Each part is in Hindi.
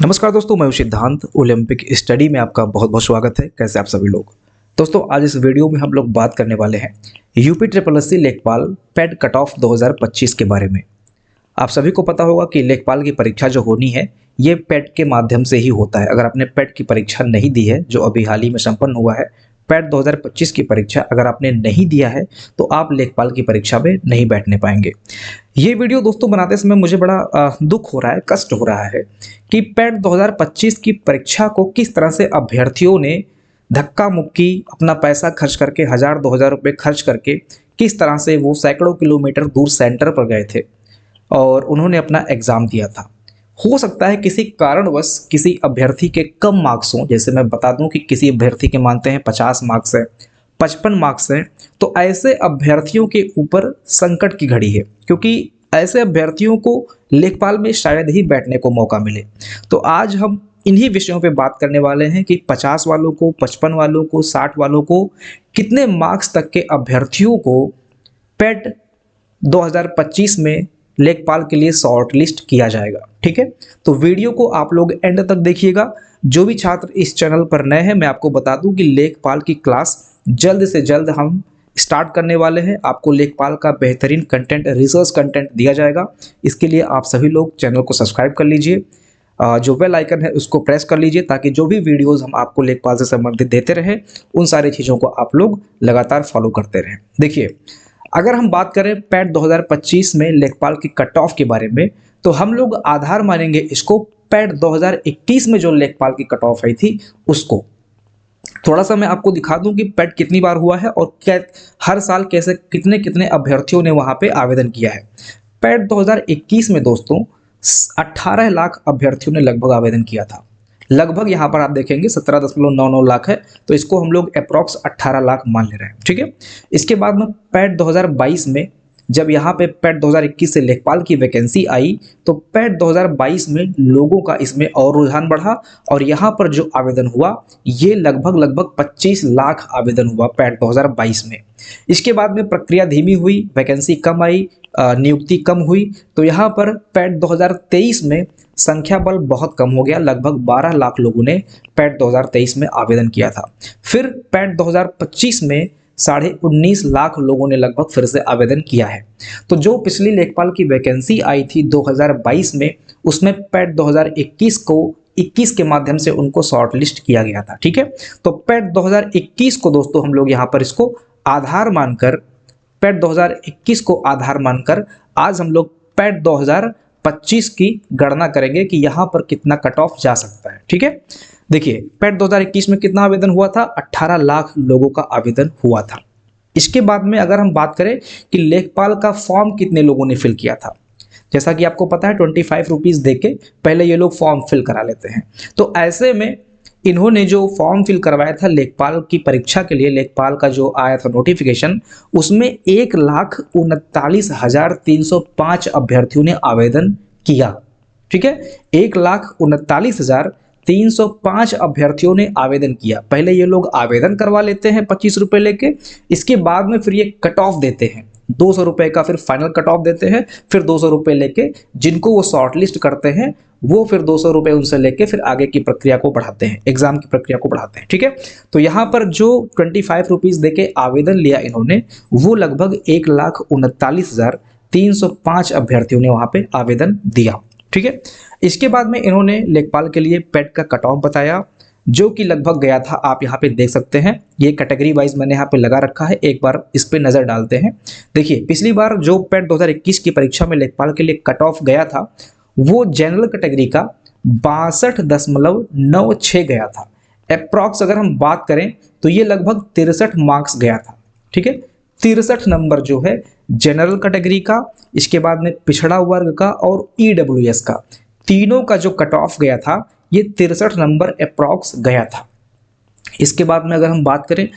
नमस्कार दोस्तों, मैं हूं सिद्धांत। ओलंपिक स्टडी में आपका बहुत बहुत स्वागत है। कैसे आप सभी लोग। दोस्तों, आज इस वीडियो में हम लोग बात करने वाले हैं यूपी ट्रिपल एससी लेखपाल पेड कट ऑफ 2025 के बारे में। आप सभी को पता होगा कि लेखपाल की परीक्षा जो होनी है ये पेड के माध्यम से ही होता है। अगर आपने पेड की परीक्षा नहीं दी है, जो अभी हाल ही में संपन्न हुआ है, पेड 2025 की परीक्षा अगर आपने नहीं दिया है तो आप लेखपाल की परीक्षा में नहीं बैठने पाएंगे। ये वीडियो दोस्तों बनाते समय मुझे बड़ा दुख हो रहा है, कष्ट हो रहा है कि पेड 2025 की परीक्षा को किस तरह से अभ्यर्थियों ने धक्का मुक्की अपना पैसा खर्च करके 1000-2000 रुपये खर्च करके किस तरह से वो सैकड़ों किलोमीटर दूर सेंटर पर गए थे और उन्होंने अपना एग्ज़ाम दिया था। हो सकता है किसी कारणवश किसी अभ्यर्थी के कम मार्क्स हों। जैसे मैं बता दूं कि किसी अभ्यर्थी के मानते हैं 50 मार्क्स है, 55 मार्क्स हैं, तो ऐसे अभ्यर्थियों के ऊपर संकट की घड़ी है, क्योंकि ऐसे अभ्यर्थियों को लेखपाल में शायद ही बैठने को मौका मिले। तो आज हम इन्हीं विषयों पे बात करने वाले हैं कि 50 वालों को, 55 वालों को, 60 वालों को, कितने मार्क्स तक के अभ्यर्थियों को पेड 2025 में लेखपाल के लिए शॉर्ट लिस्ट किया जाएगा। ठीक है, तो वीडियो को आप लोग एंड तक देखिएगा। जो भी छात्र इस चैनल पर नए हैं, मैं आपको बता दूं कि लेखपाल की क्लास जल्द से जल्द हम स्टार्ट करने वाले हैं। आपको लेखपाल का बेहतरीन कंटेंट, रिसर्च कंटेंट दिया जाएगा। इसके लिए आप सभी लोग चैनल को सब्सक्राइब कर लीजिए, जो बेल आइकन है उसको प्रेस कर लीजिए, ताकि जो भी वीडियोस हम आपको लेखपाल से संबंधित देते रहें उन सारी चीज़ों को आप लोग लगातार फॉलो करते रहें। देखिए, अगर हम बात करें पेड 2025 में लेखपाल की कट ऑफ के बारे में, तो हम लोग आधार मानेंगे इसको पेड 2021 में जो लेखपाल की कट ऑफ आई थी उसको। थोड़ा सा मैं आपको दिखा दूं कि पेड कितनी बार हुआ है और क्या हर साल कैसे कितने कितने अभ्यर्थियों ने वहां पे आवेदन किया है। पेड 2021 में दोस्तों 18 लाख अभ्यर्थियों ने लगभग आवेदन किया था। लगभग यहाँ पर आप देखेंगे 17.99 लाख है, तो इसको हम लोग अप्रॉक्स 18 लाख मान ले रहे हैं। ठीक है, इसके बाद में पेड 2022 में जब यहाँ पे पेड 2021 से लेखपाल की वैकेंसी आई, तो पेड 2022 में लोगों का इसमें और रुझान बढ़ा और यहाँ पर जो आवेदन हुआ ये लगभग 25 लाख आवेदन हुआ पेड 2022 में। इसके बाद में प्रक्रिया धीमी हुई, वैकेंसी कम आई, नियुक्ति कम हुई, तो यहाँ पर पेड 2023 में संख्या बल बहुत कम हो गया। लगभग 12 लाख लोगों ने पेड 2023 में आवेदन किया था। फिर पेड 2025 में 19.5 लाख लोगों ने लगभग फिर से आवेदन किया है। तो जो पिछली लेखपाल की वैकेंसी आई थी 2022 में, उसमें पेड 2021 को 21 के माध्यम से उनको शॉर्ट लिस्ट किया गया था। ठीक है, तो पेड 2021 को दोस्तों हम लोग यहाँ पर इसको आधार मानकर, पेड 2021 को आधार मानकर आज हम लोग पेड 2025 की गणना करेंगे कि यहाँ पर कितना कट ऑफ जा सकता है। ठीक है, देखिए पेड 2021 में कितना आवेदन हुआ था, 18 लाख लोगों का आवेदन हुआ था। इसके बाद में अगर हम बात करें कि लेखपाल का फॉर्म कितने लोगों ने फिल किया था, जैसा कि आपको पता है 25 रुपीज़ दे के पहले ये लोग फॉर्म फिल करा लेते हैं। तो ऐसे में इन्होंने जो फॉर्म फिल करवाया था लेखपाल की परीक्षा के लिए, लेखपाल का जो आया था नोटिफिकेशन, उसमें 1,39,305 अभ्यर्थियों ने आवेदन किया। ठीक है, 1,39,305 अभ्यर्थियों ने आवेदन किया। पहले ये लोग आवेदन करवा लेते हैं 25 रुपये लेके, इसके बाद में फिर ये कट ऑफ देते हैं 200 रुपये का, फिर फाइनल कट ऑफ देते हैं, फिर 200 रुपये लेके जिनको वो शॉर्ट लिस्ट करते हैं वो फिर 200 रुपये उनसे लेके फिर आगे की प्रक्रिया को बढ़ाते हैं, एग्जाम की प्रक्रिया को बढ़ाते हैं। ठीक है, तो यहाँ पर जो 25 रुपीज़ दे के आवेदन लिया इन्होंने, वो लगभग 1,39,305 अभ्यर्थियों ने वहाँ पे आवेदन दिया। ठीक है, इसके बाद में इन्होंने लेखपाल के लिए पेड का कट ऑफ बताया, जो कि लगभग गया था, आप यहाँ पे देख सकते हैं, ये कैटेगरी वाइज मैंने यहाँ पे लगा रखा है। एक बार इस पे नज़र डालते हैं। देखिए, पिछली बार जो पेड 2021 की परीक्षा में लेखपाल के लिए कट ऑफ गया था वो जनरल कैटेगरी का 62.96 गया था। अप्रॉक्स अगर हम बात करें तो ये लगभग 63 मार्क्स गया था। ठीक है, 63 नंबर जो है जनरल कैटेगरी का, इसके बाद में पिछड़ा वर्ग का और ईडब्ल्यूएस का, तीनों का जो कट ऑफ गया था ये 63 नंबर अप्रॉक्स गया था। इसके बाद में अगर हम बात करें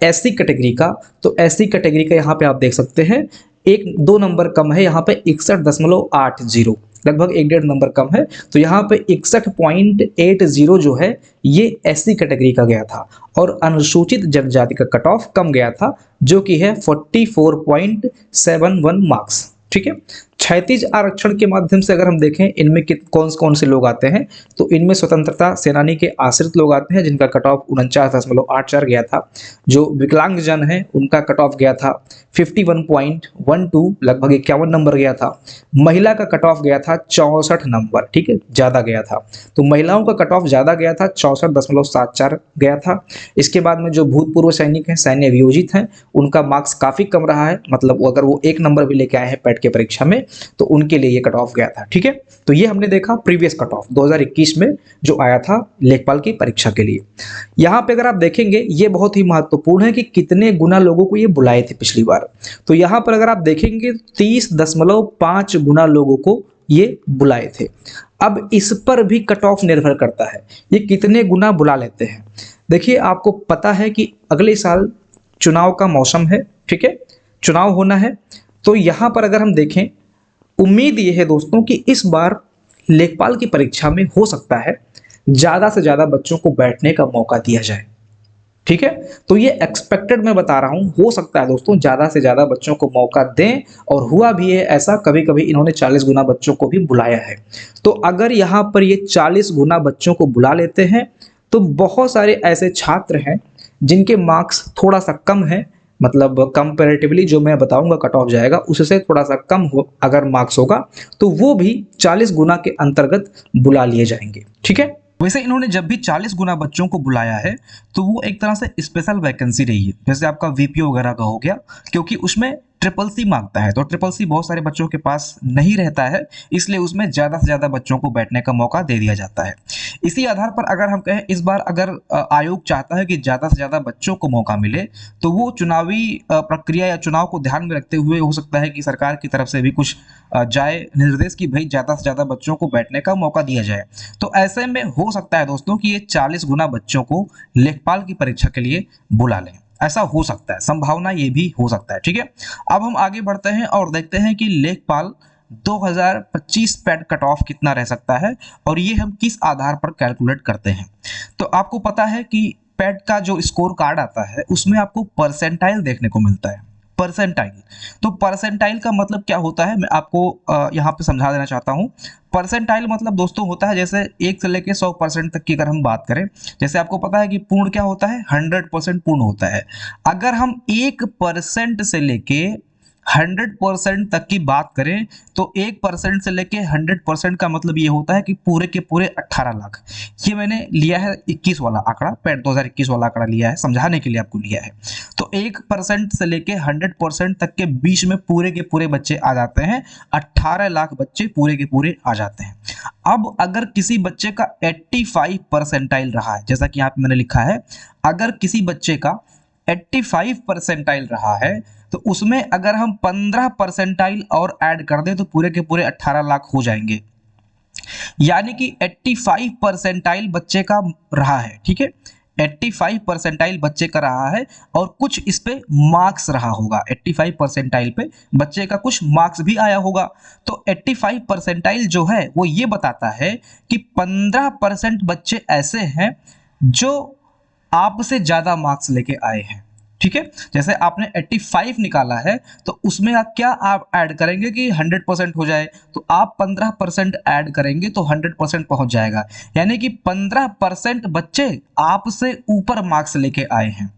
एससी कैटेगरी का, तो एससी कैटेगरी का यहाँ पे आप देख सकते हैं 1-2 नंबर कम है, यहाँ पे 61.80, लगभग 1-1.5 नंबर कम है। तो यहाँ पे 61.80 जो है ये एससी कैटेगरी का गया था और अनुसूचित जनजाति का कट ऑफ कम गया था, जो कि है 44.71 मार्क्स। ठीक है, क्षैतिज आरक्षण के माध्यम से अगर हम देखें इनमें कौन कौन से लोग आते हैं, तो इनमें स्वतंत्रता सेनानी के आश्रित लोग आते हैं जिनका कट ऑफ 49.84 गया था। जो विकलांग जन है उनका कट ऑफ गया था 51.12, लगभग 51 नंबर गया था। महिला का कट ऑफ गया था 64 नंबर, ठीक है, ज़्यादा गया था। तो महिलाओं का कट ऑफ ज़्यादा गया था, 64.74 गया था। इसके बाद में जो भूतपूर्व सैनिक हैं, सैन्य वियोजित हैं, उनका मार्क्स काफ़ी कम रहा है, मतलब अगर वो 1 नंबर भी लेके आए हैं पैट के परीक्षा में तो उनके लिए ये कट ऑफ गया था, ठीक है। तो ये हमने देखा प्रीवियस कट ऑफ 2021 में जो आया था लेखपाल की परीक्षा के लिए। यहाँ पे अगर आप देखेंगे ये बहुत ही महत्वपूर्ण है कि कितने गुना लोगों को ये बुलाए थे पिछली बार। तो यहाँ पर अगर आप देखेंगे 30.5 गुना लोगों को ये बुलाए थे। अब इस पर भी कट ऑफ निर्भर करता है, ये कितने गुना बुला लेते हैं। देखिए आपको पता है कि अगले साल चुनाव का मौसम है, ठीक है, चुनाव होना है। तो यहाँ पर अगर हम देखें, उम्मीद ये है दोस्तों कि इस बार लेखपाल की परीक्षा में हो सकता है ज़्यादा से ज़्यादा बच्चों को बैठने का मौका दिया जाए, ठीक है। तो ये एक्सपेक्टेड मैं बता रहा हूँ, हो सकता है दोस्तों ज़्यादा से ज़्यादा बच्चों को मौका दें, और हुआ भी है ऐसा, कभी कभी इन्होंने 40 गुना बच्चों को भी बुलाया है। तो अगर यहाँ पर ये 40 गुना बच्चों को बुला लेते हैं तो बहुत सारे ऐसे छात्र हैं जिनके मार्क्स थोड़ा सा कम है, मतलब कंपैरेटिवली जो मैं बताऊंगा कट ऑफ जाएगा उससे थोड़ा सा कम हो अगर मार्क्स होगा, तो वो भी 40 गुना के अंतर्गत बुला लिए जाएंगे, ठीक है। वैसे इन्होंने जब भी 40 गुना बच्चों को बुलाया है तो वो एक तरह से स्पेशल वैकेंसी रही है, जैसे आपका वीपीओ वगैरह का हो गया, क्योंकि उसमें ट्रिपल सी मांगता है। तो ट्रिपल सी बहुत सारे बच्चों के पास नहीं रहता है, इसलिए उसमें ज़्यादा से ज़्यादा बच्चों को बैठने का मौका दे दिया जाता है। इसी आधार पर अगर हम कहें इस बार अगर आयोग चाहता है कि ज़्यादा से ज़्यादा बच्चों को मौका मिले, तो वो चुनावी प्रक्रिया या चुनाव को ध्यान में रखते हुए हो सकता है कि सरकार की तरफ से भी कुछ जाए निर्देश कि भाई ज़्यादा से ज़्यादा बच्चों को बैठने का मौका दिया जाए। तो ऐसे में हो सकता है दोस्तों कि ये 40 गुना बच्चों को लेखपाल की परीक्षा के लिए बुला लें, ऐसा हो सकता है, संभावना ये भी हो सकता है, ठीक है। अब हम आगे बढ़ते हैं और देखते हैं कि लेखपाल 2025 पैट कट ऑफ कितना रह सकता है और ये हम किस आधार पर कैलकुलेट करते हैं। तो आपको पता है कि पैट का जो स्कोर कार्ड आता है उसमें आपको परसेंटाइल देखने को मिलता है, परसेंटाइल। तो परसेंटाइल का मतलब क्या होता है मैं आपको यहाँ पे समझा देना चाहता हूँ। परसेंटाइल मतलब दोस्तों होता है जैसे 1 से लेके 100% तक की अगर हम बात करें, जैसे आपको पता है कि पूर्ण क्या होता है, 100% पूर्ण होता है। अगर हम 1% से लेके 100% तक की बात करें तो 1% से लेके 100% का मतलब ये होता है कि पूरे के पूरे 18 लाख। ये मैंने लिया है 21 वाला आंकड़ा, पैट 2021 वाला आंकड़ा लिया है, समझाने के लिए आपको लिया है। तो 1% से लेके 100% तक के बीच में पूरे के पूरे बच्चे आ जाते हैं, 18 लाख बच्चे पूरे के पूरे आ जाते हैं। अब अगर किसी बच्चे का 85 परसेंटाइल रहा है, जैसा कि यहाँ पे मैंने लिखा है, अगर किसी बच्चे का 85 परसेंटाइल रहा है तो उसमें अगर हम 15 परसेंटाइल और ऐड कर दें तो पूरे के पूरे 18 लाख हो जाएंगे। यानी कि 85 परसेंटाइल बच्चे का रहा है, ठीक है, 85 परसेंटाइल बच्चे का रहा है और कुछ इस पे मार्क्स रहा होगा, 85 परसेंटाइल पे बच्चे का कुछ मार्क्स भी आया होगा। तो 85 परसेंटाइल जो है वो ये बताता है कि 15% बच्चे ऐसे हैं जो आपसे ज्यादा मार्क्स लेके आए हैं, ठीक है। जैसे आपने 85 निकाला है तो उसमें आप क्या आप ऐड करेंगे कि 100% हो जाए, तो आप 15% ऐड करेंगे तो 100% पहुंच जाएगा। यानी कि 15% बच्चे आपसे ऊपर मार्क्स लेके आए हैं।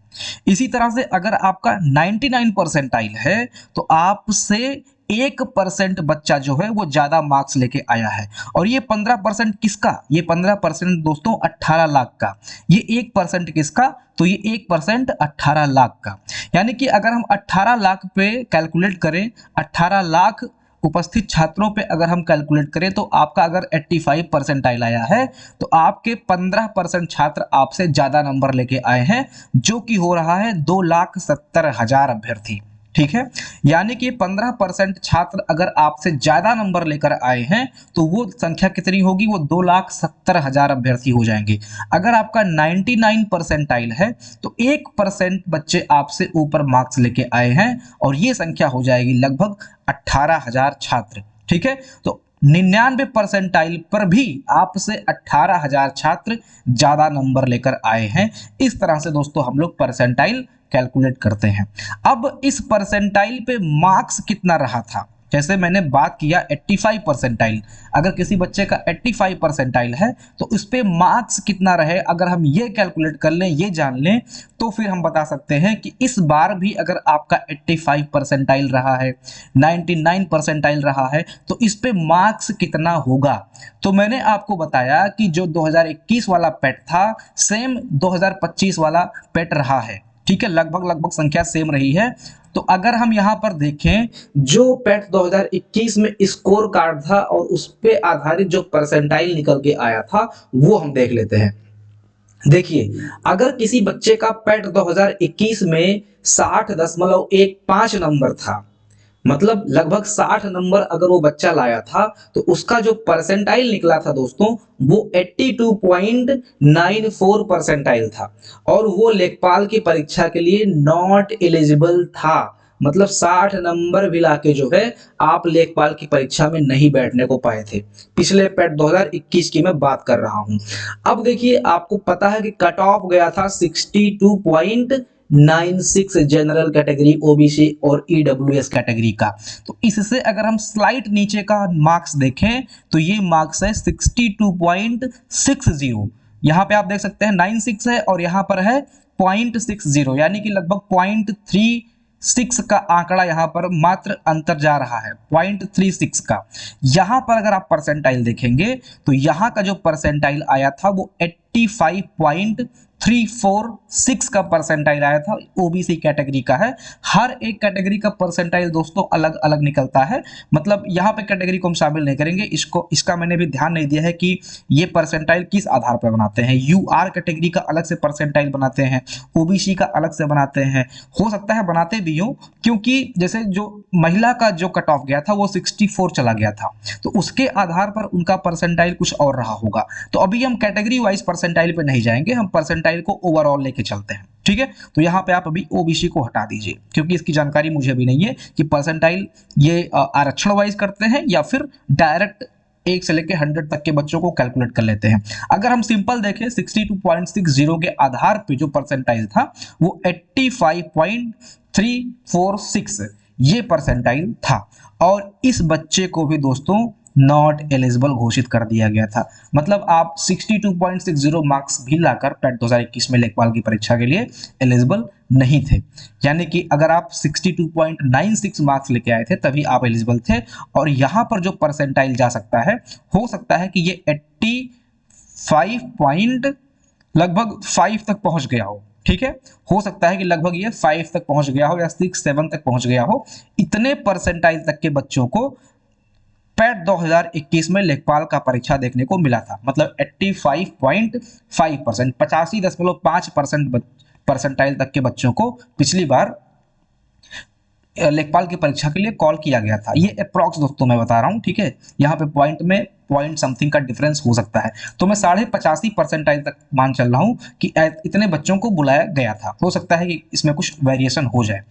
इसी तरह से अगर आपका 99 परसेंटाइल है तो आपसे 1% बच्चा जो है वो ज्यादा मार्क्स लेके आया है। और ये 15% किसका, ये 15% दोस्तों 18 लाख का। ये 1% किसका, तो ये 1% 18 लाख का। यानी कि अगर हम 18 लाख पे कैलकुलेट करें, 18 लाख उपस्थित छात्रों पे अगर हम कैलकुलेट करें तो आपका अगर 85 परसेंटाइल आया है तो आपके 15% छात्र आपसे ज्यादा नंबर लेके आए हैं, जो कि हो रहा है 2,70,000 अभ्यर्थी, ठीक है। यानी कि 15% छात्र अगर आपसे ज्यादा नंबर लेकर आए हैं तो वो संख्या कितनी होगी, वो 2,70,000 अभ्यर्थी हो जाएंगे। अगर आपका 99 परसेंटाइल है तो 1% बच्चे आपसे ऊपर मार्क्स लेके आए हैं और ये संख्या हो जाएगी लगभग 18,000 छात्र, ठीक है। तो 99 परसेंटाइल पर भी आपसे 18,000 छात्र ज्यादा नंबर लेकर आए हैं। इस तरह से दोस्तों हम लोग परसेंटाइल कैलकुलेट करते हैं। अब इस परसेंटाइल पे मार्क्स कितना रहा था, जैसे मैंने बात किया 85 परसेंटाइल, अगर किसी बच्चे का 85 परसेंटाइल है तो उस पे मार्क्स कितना रहे, अगर हम ये कैलकुलेट कर लें, ये जान लें, तो फिर हम बता सकते हैं कि इस बार भी अगर आपका 85 परसेंटाइल रहा है, 99 परसेंटाइल रहा है, तो इस पे मार्क्स कितना होगा। तो मैंने आपको बताया कि जो 2021 वाला पेट था सेम 2025 वाला पेट रहा है, ठीक है, लगभग लगभग संख्या सेम रही है। तो अगर हम यहां पर देखें, जो पेट 2021 में स्कोर कार्ड था और उस पे आधारित जो परसेंटाइल निकल के आया था वो हम देख लेते हैं। देखिए, अगर किसी बच्चे का पेट 2021 में 60.15 नंबर था, मतलब लगभग 60 नंबर अगर वो बच्चा लाया था, तो उसका जो परसेंटाइल निकला था दोस्तों वो 82.94 परसेंटाइल था और वो लेखपाल की परीक्षा के लिए नॉट एलिजिबल था। मतलब 60 नंबर भी लाके जो है आप लेखपाल की परीक्षा में नहीं बैठने को पाए थे। पिछले पेट 2021 की मैं बात कर रहा हूं। अब देखिए, आपको पता है कि कट ऑफ गया था 62.96 जनरल कैटेगरी, ओबीसी और ईडब्ल्यूएस कैटेगरी का। तो इससे अगर हम स्लाइट नीचे का मार्क्स देखें तो ये मार्क्स है 62.60। यहां पे आप देख सकते हैं 96 है और यहां पर है 0.60, यानी कि लगभग 0.36 का आंकड़ा यहां पर मात्र अंतर जा रहा है, 0.36 का। यहां पर अगर आप परसेंटाइल देखेंगे तो यहां का जो परसेंटाइल आया था वो 85.346 का परसेंटाइल आया था, ओबीसी कैटेगरी का है। हर एक कैटेगरी का परसेंटाइल दोस्तों अलग अलग निकलता है, मतलब यहाँ पे कैटेगरी को हम शामिल नहीं करेंगे, इसका मैंने भी ध्यान नहीं दिया है कि ये परसेंटाइल किस आधार पर बनाते हैं। यूआर कैटेगरी का अलग से परसेंटाइल बनाते हैं, ओबीसी का अलग से बनाते हैं, हो सकता है बनाते भी हो, क्योंकि जैसे जो महिला का जो कट ऑफ गया था वो 64 चला गया था, तो उसके आधार पर उनका परसेंटाइल कुछ और रहा होगा। तो अभी हम कैटेगरी वाइज परसेंटाइल पे नहीं जाएंगे, हम परसेंटाइल को ओवरऑल लेके चलते हैं, ठीक है। तो यहाँ पे आप अभी ओबीसी को हटा दीजिए, क्योंकि इसकी जानकारी मुझे अभी नहीं है कि परसेंटाइल ये आरक्षण वाइज करते हैं या फिर डायरेक्ट 1 से लेकर 100 तक के बच्चों को कैलकुलेट कर लेते हैं। अगर हम सिंपल देखें 62.60 के आधार पे जो परसेंटाइल था वो 85.346 ये परसेंटाइल था और इस बच्चे को भी दोस्तों नॉट एलिजिबल घोषित कर दिया गया था। मतलब आप 62.60 मार्क्स भी लाकर पेट 2021 में लेखपाल की परीक्षा के लिए एलिजिबल नहीं थे, यानी कि अगर आप 62.96 मार्क्स लेके आए थे तभी आप एलिजिबल थे। और यहां पर जो परसेंटाइल जा सकता है, हो सकता है कि ये 85 पॉइंट लगभग 5 तक पहुंच गया हो, ठीक है, हो सकता है कि लगभग ये 5 तक पहुंच गया हो या 6-7 तक पहुंच गया हो। इतने परसेंटाइल तक के बच्चों को पेट 2021 में लेखपाल का परीक्षा देखने को मिला था, मतलब 85.5%, 85.5% परसेंटाइल तक के बच्चों को पिछली बार लेखपाल की परीक्षा के लिए कॉल किया गया था। ये अप्रॉक्स दोस्तों मैं बता रहा हूँ, ठीक है, यहाँ पे पॉइंट में पॉइंट समथिंग का डिफरेंस हो सकता है, तो मैं 85.5 परसेंटाइल तक मान चल रहा हूँ कि इतने बच्चों को बुलाया गया था। हो सकता है कि इसमें कुछ वेरिएशन हो जाए।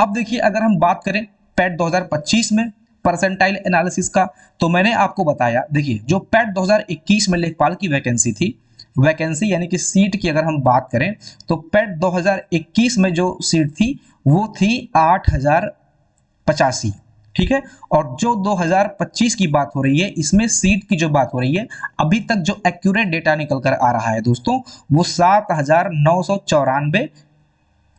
अब देखिए, अगर हम बात करें पेट 2025 में परसेंटाइल एनालिसिस का, तो मैंने आपको बताया, देखिए जो पेट 2021 में लेखपाल की वैकेंसी थी, वैकेंसी यानी कि सीट की अगर हम बात करें तो पेट 2021 में जो सीट थी वो थी 8085, ठीक है। और जो 2025 की बात हो रही है, इसमें सीट की जो बात हो रही है, अभी तक जो एक्यूरेट डेटा निकल कर आ रहा है दोस्तों वो 7994,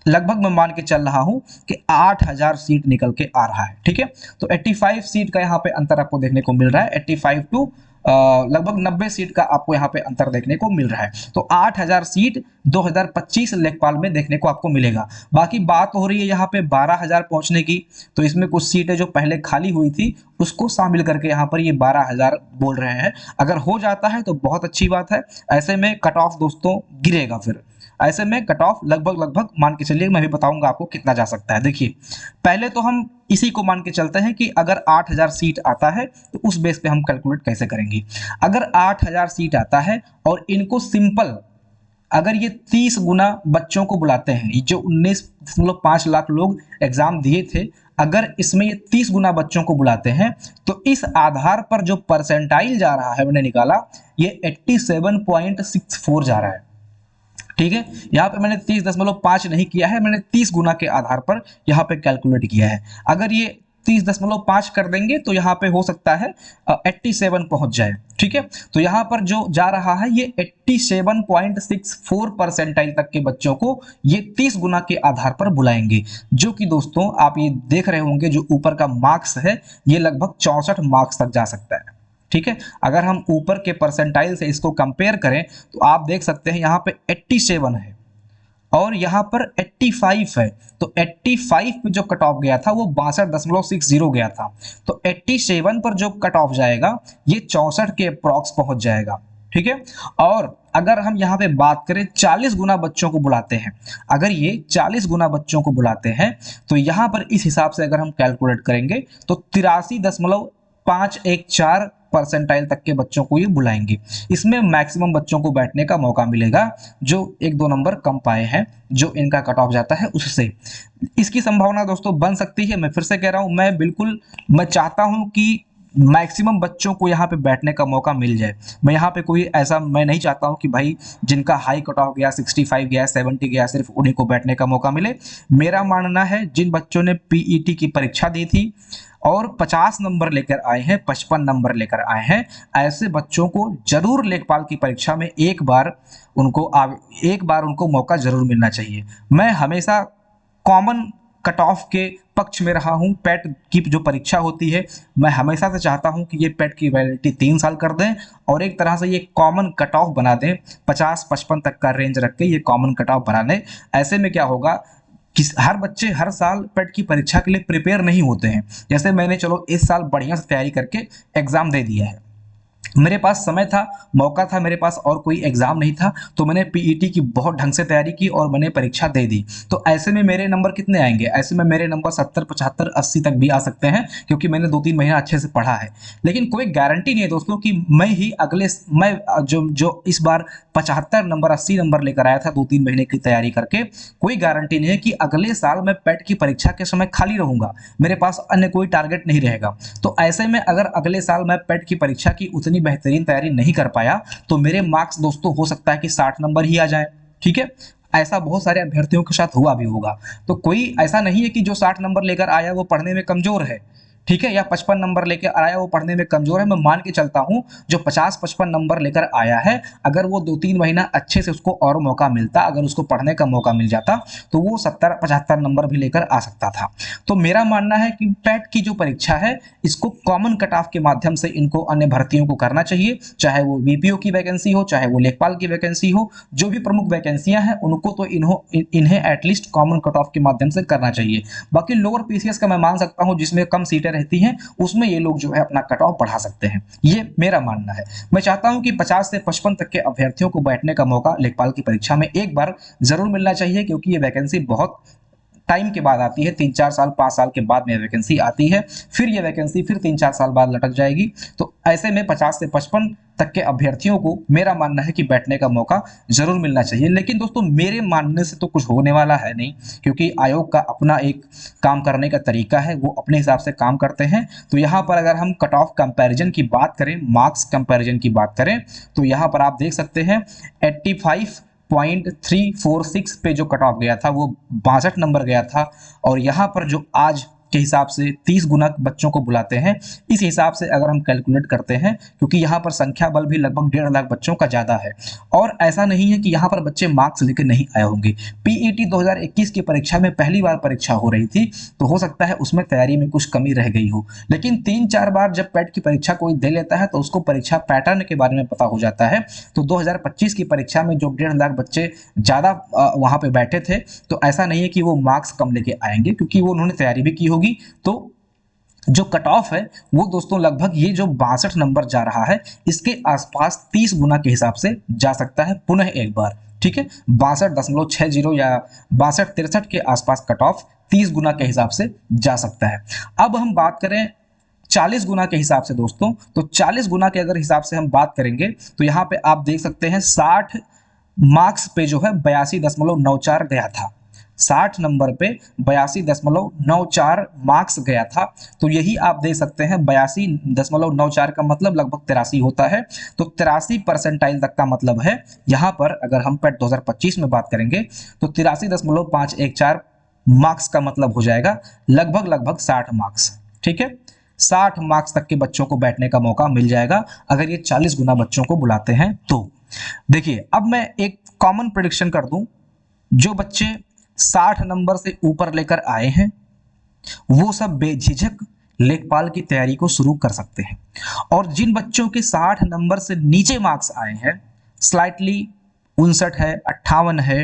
लगभग मैं मान के चल रहा हूं कि 8000 सीट निकल के आ रहा है, ठीक है। तो 85 सीट का यहाँ पे अंतर आपको देखने को मिल रहा है, 85 टू लगभग 90 सीट का आपको यहाँ पे अंतर देखने को मिल रहा है। तो 8000 सीट 2025 लेखपाल में देखने को आपको मिलेगा। बाकी बात हो रही है यहाँ पे 12000 पहुंचने की, तो इसमें कुछ सीटें जो पहले खाली हुई थी उसको शामिल करके यहाँ पर ये 12000 बोल रहे हैं। अगर हो जाता है तो बहुत अच्छी बात है, ऐसे में कट ऑफ दोस्तों गिरेगा, फिर ऐसे में कट ऑफ लगभग मान के चलिए, मैं भी बताऊंगा आपको कितना जा सकता है। देखिए, पहले तो हम इसी को मान के चलते हैं कि अगर 8000 सीट आता है तो उस बेस पे हम कैलकुलेट कैसे करेंगे। अगर 8000 सीट आता है और इनको सिंपल, अगर ये 30 गुना बच्चों को बुलाते हैं, जो 19.5 लाख लोग एग्जाम दिए थे, अगर इसमें ये 30 गुना बच्चों को बुलाते हैं तो इस आधार पर जो परसेंटाइल जा रहा है, मैंने निकाला, ये 87.64 जा रहा है, ठीक है। यहाँ पे मैंने 30.5 नहीं किया है, मैंने 30 गुना के आधार पर यहाँ पे कैलकुलेट किया है। अगर ये 30.5 कर देंगे तो यहाँ पे हो सकता है 87 पहुंच जाए। ठीक है, तो यहाँ पर जो जा रहा है ये 87.64 परसेंटाइल तक के बच्चों को ये 30 गुना के आधार पर बुलाएंगे, जो कि दोस्तों आप ये देख रहे होंगे जो ऊपर का मार्क्स है ये लगभग 64 मार्क्स तक जा सकता है। ठीक है, अगर हम ऊपर के परसेंटाइल से इसको कंपेयर करें तो आप देख सकते हैं यहाँ पे 87 है और यहाँ पर 85 है, तो 85 पे जो कट ऑफ गया था वो 62.60 गया था, तो 87 पर जो कट ऑफ जाएगा ये 64 के अप्रॉक्स पहुंच जाएगा। ठीक है, और अगर हम यहाँ पे बात करें 40 गुना बच्चों को बुलाते हैं, अगर ये 40 गुना बच्चों को बुलाते हैं तो यहाँ पर इस हिसाब से अगर हम कैलकुलेट करेंगे तो 83.514 परसेंटाइल तक के बच्चों को ये बुलाएंगे। इसमें मैक्सिमम बच्चों को बैठने का मौका मिलेगा जो 1-2 नंबर कम पाए हैं, जो इनका कट ऑफ जाता है उससे। इसकी संभावना दोस्तों बन सकती है। मैं फिर से कह रहा हूं, मैं चाहता हूं कि मैक्सिमम बच्चों को यहाँ पे बैठने का मौका मिल जाए। मैं यहाँ पे कोई ऐसा मैं नहीं चाहता हूँ कि भाई जिनका हाई कट ऑफ गया 65 गया 70 गया सिर्फ उन्हीं को बैठने का मौका मिले। मेरा मानना है जिन बच्चों ने पीईटी की परीक्षा दी थी और 50 नंबर लेकर आए हैं, 55 नंबर लेकर आए हैं, ऐसे बच्चों को जरूर लेखपाल की परीक्षा में एक बार उनको मौका जरूर मिलना चाहिए। मैं हमेशा कॉमन कट ऑफ के पक्ष में रहा हूं। पेट की जो परीक्षा होती है मैं हमेशा से चाहता हूं कि ये पेट की वैलिडिटी 3 साल कर दें और एक तरह से ये कॉमन कट ऑफ बना दें, 50-55 तक का रेंज रख के ये कॉमन कट ऑफ बना दें। ऐसे में क्या होगा कि हर बच्चे हर साल पेट की परीक्षा के लिए प्रिपेयर नहीं होते हैं। जैसे मैंने चलो इस साल बढ़िया से तैयारी करके एग्जाम दे दिया है, मेरे पास समय था, मौका था मेरे पास और कोई एग्जाम नहीं था, तो मैंने पीईटी की बहुत ढंग से तैयारी की और मैंने परीक्षा दे दी। तो ऐसे में मेरे नंबर कितने आएंगे? ऐसे में मेरे नंबर 70, 75, 80 तक भी आ सकते हैं क्योंकि मैंने 2-3 महीना अच्छे से पढ़ा है। लेकिन कोई गारंटी नहीं है दोस्तों कि मैं जो इस बार 75 नंबर 80 नंबर लेकर आया था 2-3 महीने की तैयारी करके, कोई गारंटी नहीं है कि अगले साल मैं पेट की परीक्षा के समय खाली रहूंगा, मेरे पास अन्य कोई टारगेट नहीं रहेगा। तो ऐसे में अगर अगले साल मैं पेट की परीक्षा की उतनी बेहतरीन तैयारी नहीं कर पाया तो मेरे मार्क्स दोस्तों हो सकता है कि 60 नंबर ही आ जाए। ठीक है, ऐसा बहुत सारे अभ्यर्थियों के साथ हुआ भी होगा। तो कोई ऐसा नहीं है कि जो 60 नंबर लेकर आया वो पढ़ने में कमजोर है, ठीक है, या 55 नंबर लेकर आया वो पढ़ने में कमजोर है। मैं मान के चलता हूं जो 50-55 नंबर लेकर आया है, अगर वो 2-3 महीना अच्छे से उसको और मौका मिलता, अगर उसको पढ़ने का मौका मिल जाता तो वो 70-75 नंबर भी लेकर आ सकता था। तो मेरा मानना है कि पेट की जो परीक्षा है इसको कॉमन कट ऑफ के माध्यम से इनको अन्य भर्तियों को करना चाहिए, चाहे वो बीपीओ की वैकेंसी हो, चाहे वो लेखपाल की वैकेंसी हो, जो भी प्रमुख वैकेंसियां हैं उनको तो इन्हें एटलीस्ट कॉमन कट ऑफ के माध्यम से करना चाहिए। बाकी लोअर पीसीएस का मैं मान सकता हूं जिसमें कम सीटें रहती हैं उसमें ये लोग जो है अपना कट ऑफ बढ़ा सकते हैं, ये मेरा मानना है। मैं चाहता हूं कि 50 से 55 तक के अभ्यर्थियों को बैठने का मौका लेखपाल की परीक्षा में एक बार जरूर मिलना चाहिए, क्योंकि ये वैकेंसी बहुत टाइम के बाद आती है, 3-4 साल 5 साल के बाद में वैकेंसी आती है, फिर ये वैकेंसी फिर 3-4 साल बाद लटक जाएगी। तो ऐसे में 50 से 55 तक के अभ्यर्थियों को मेरा मानना है कि बैठने का मौका जरूर मिलना चाहिए। लेकिन दोस्तों मेरे मानने से तो कुछ होने वाला है नहीं, क्योंकि आयोग का अपना एक काम करने का तरीका है, वो अपने हिसाब से काम करते हैं। तो यहाँ पर अगर हम कट ऑफ कंपैरिजन की बात करें, मार्क्स कंपैरिजन की बात करें, तो यहाँ पर आप देख सकते हैं 85.346 पे जो कट ऑफ गया था वो 62 नंबर गया था, और यहाँ पर जो आज के हिसाब से 30 गुना बच्चों को बुलाते हैं, इस हिसाब से अगर हम कैलकुलेट करते हैं, क्योंकि यहाँ पर संख्या बल भी लगभग 1.5 लाख बच्चों का ज़्यादा है, और ऐसा नहीं है कि यहाँ पर बच्चे मार्क्स लेकर नहीं आए होंगे। पीईटी 2021 की परीक्षा में पहली बार परीक्षा हो रही थी, तो हो सकता है उसमें तैयारी में कुछ कमी रह गई हो, लेकिन 3-4 बार जब पेट की परीक्षा कोई दे लेता है तो उसको परीक्षा पैटर्न के बारे में पता हो जाता है। तो 2025 की परीक्षा में जो 1.5 लाख बच्चे ज़्यादा वहाँ पे बैठे थे, तो ऐसा नहीं है कि वो मार्क्स कम लेके आएंगे, क्योंकि वो उन्होंने तैयारी भी की होगी। तो जो कट ऑफ है वो दोस्तों लगभग ये जो 62 नंबर जा रहा है इसके आसपास 30 गुना के हिसाब से जा सकता है पुनः एक बार। ठीक है, 62.60 या 62-63 के आसपास कट ऑफ 30 गुना के हिसाब से जा सकता है। अब हम बात करें 40 गुना के हिसाब से दोस्तों, तो 40 गुना के अगर हिसाब से हम बात करेंगे तो यहाँ पे आप देख सकते हैं 60 मार्क्स पे जो है 82.94 गया था, 60 नंबर पे 82.94 मार्क्स गया था। तो यही आप देख सकते हैं 82.94 का मतलब लगभग 83 होता है। तो 83 परसेंटाइल तक का मतलब है यहाँ पर अगर हम पेट 2025 में बात करेंगे तो 83.514 मार्क्स का मतलब हो जाएगा लगभग 60 मार्क्स। ठीक है, 60 मार्क्स तक के बच्चों को बैठने का मौका मिल जाएगा अगर ये 40 गुना बच्चों को बुलाते हैं तो। देखिए अब मैं एक कॉमन प्रेडिक्शन कर दूं, जो बच्चे 60 नंबर से ऊपर लेकर आए हैं वो सब बेझिझक लेखपाल की तैयारी को शुरू कर सकते हैं, और जिन बच्चों के 60 नंबर से नीचे मार्क्स आए हैं, स्लाइटली 59 है, 58 है,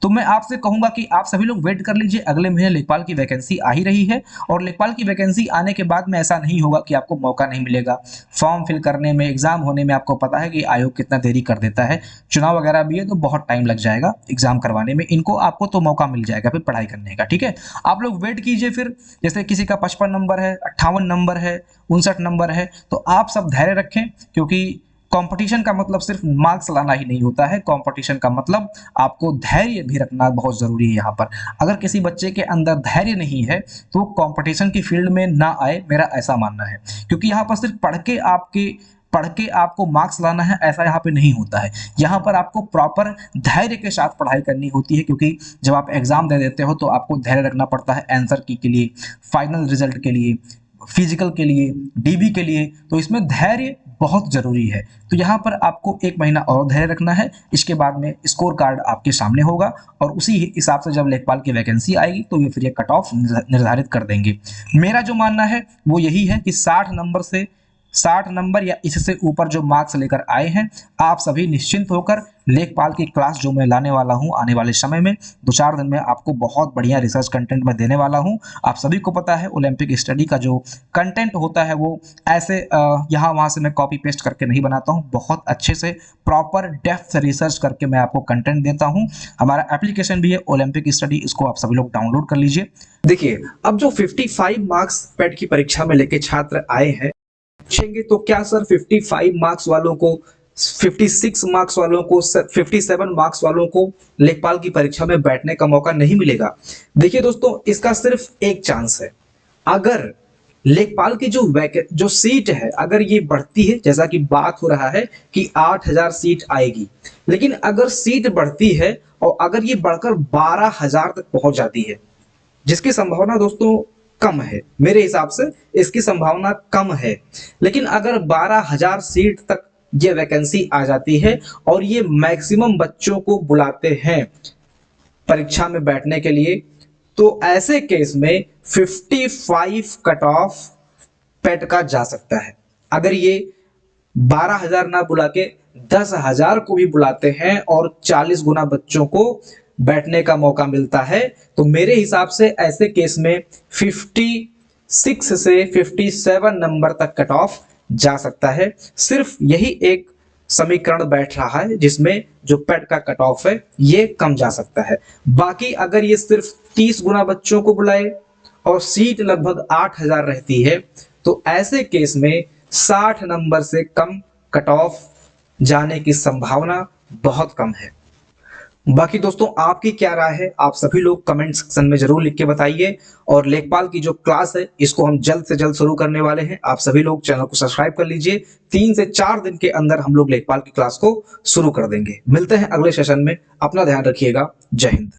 तो मैं आपसे कहूंगा कि आप सभी लोग वेट कर लीजिए, अगले महीने लेखपाल की वैकेंसी आ ही रही है, और लेखपाल की वैकेंसी आने के बाद में ऐसा नहीं होगा कि आपको मौका नहीं मिलेगा। फॉर्म फिल करने में, एग्जाम होने में, आपको पता है कि आयोग कितना देरी कर देता है, चुनाव वगैरह भी है तो बहुत टाइम लग जाएगा एग्जाम करवाने में, इनको आपको तो मौका मिल जाएगा फिर पढ़ाई करने का। ठीक है, आप लोग वेट कीजिए। फिर जैसे किसी का 55 नंबर है, 58 नंबर है, 59 नंबर है, तो आप सब धैर्य रखें, क्योंकि कंपटीशन का मतलब सिर्फ मार्क्स लाना ही नहीं होता है, कंपटीशन का मतलब आपको धैर्य भी रखना बहुत जरूरी है। यहाँ पर अगर किसी बच्चे के अंदर धैर्य नहीं है तो वो कंपटीशन की फील्ड में ना आए, मेरा ऐसा मानना है, क्योंकि यहाँ पर सिर्फ पढ़ के आपको मार्क्स लाना है ऐसा यहाँ पे नहीं होता है। यहाँ पर आपको प्रॉपर धैर्य के साथ पढ़ाई करनी होती है, क्योंकि जब आप एग्जाम दे देते हो तो आपको धैर्य रखना पड़ता है आंसर की के लिए, फाइनल रिजल्ट के लिए, फिजिकल के लिए, डीबी के लिए, तो इसमें धैर्य बहुत जरूरी है। तो यहाँ पर आपको 1 महीना और धैर्य रखना है, इसके बाद में स्कोर कार्ड आपके सामने होगा, और उसी हिसाब से जब लेखपाल की वैकेंसी आएगी तो ये फिर ये कट ऑफ निर्धारित कर देंगे। मेरा जो मानना है वो यही है कि 60 नंबर या इससे ऊपर जो मार्क्स लेकर आए हैं, आप सभी निश्चिंत होकर लेखपाल की क्लास जो मैं लाने वाला हूं आने वाले समय में 2-4 दिन में आपको बहुत बढ़िया रिसर्च कंटेंट मैं देने वाला हूं। आप सभी को पता है ओलंपिक स्टडी का जो कंटेंट होता है वो ऐसे यहाँ वहाँ से मैं कॉपी पेस्ट करके नहीं बनाता हूँ, बहुत अच्छे से प्रॉपर डेप्थ रिसर्च करके मैं आपको कंटेंट देता हूँ। हमारा एप्लीकेशन भी है ओलंपिक स्टडी, इसको आप सभी लोग डाउनलोड कर लीजिए। देखिए अब जो 55 मार्क्स पेट की परीक्षा में लेके छात्र आए हैं, पूछेंगे तो क्या सर 55 मार्क्स वालों को, 56 मार्क्स वालों को, 57 मार्क्स वालों को लेखपाल की परीक्षा में बैठने का मौका नहीं मिलेगा? देखिए दोस्तों, इसका सिर्फ एक चांस है। अगर लेखपाल की जो सीट है अगर ये बढ़ती है, जैसा कि बात हो रहा है कि 8000 सीट आएगी, लेकिन अगर सीट बढ़ती है और अगर ये बढ़कर 12000 तक पहुंच जाती है, जिसकी संभावना दोस्तों कम है, मेरे हिसाब से इसकी संभावना कम है, लेकिन अगर 12000 सीट तक ये वैकेंसी आ जाती है और ये मैक्सिमम बच्चों को बुलाते हैं परीक्षा में बैठने के लिए, तो ऐसे केस में 55 कट ऑफ पेट का जा सकता है। अगर ये 12000 ना बुला के 10000 को भी बुलाते हैं और 40 गुना बच्चों को बैठने का मौका मिलता है, तो मेरे हिसाब से ऐसे केस में 56 से 57 नंबर तक कट ऑफ जा सकता है। सिर्फ यही एक समीकरण बैठ रहा है जिसमें जो पेट का कट ऑफ है ये कम जा सकता है। बाकी अगर ये सिर्फ 30 गुना बच्चों को बुलाए और सीट लगभग 8000 रहती है, तो ऐसे केस में 60 नंबर से कम कट ऑफ जाने की संभावना बहुत कम है। बाकी दोस्तों आपकी क्या राय है, आप सभी लोग कमेंट सेक्शन में जरूर लिख के बताइए। और लेखपाल की जो क्लास है इसको हम जल्द से जल्द शुरू करने वाले हैं। आप सभी लोग चैनल को सब्सक्राइब कर लीजिए, 3 से 4 दिन के अंदर हम लोग लेखपाल की क्लास को शुरू कर देंगे। मिलते हैं अगले सेशन में, अपना ध्यान रखिएगा। जय हिंद।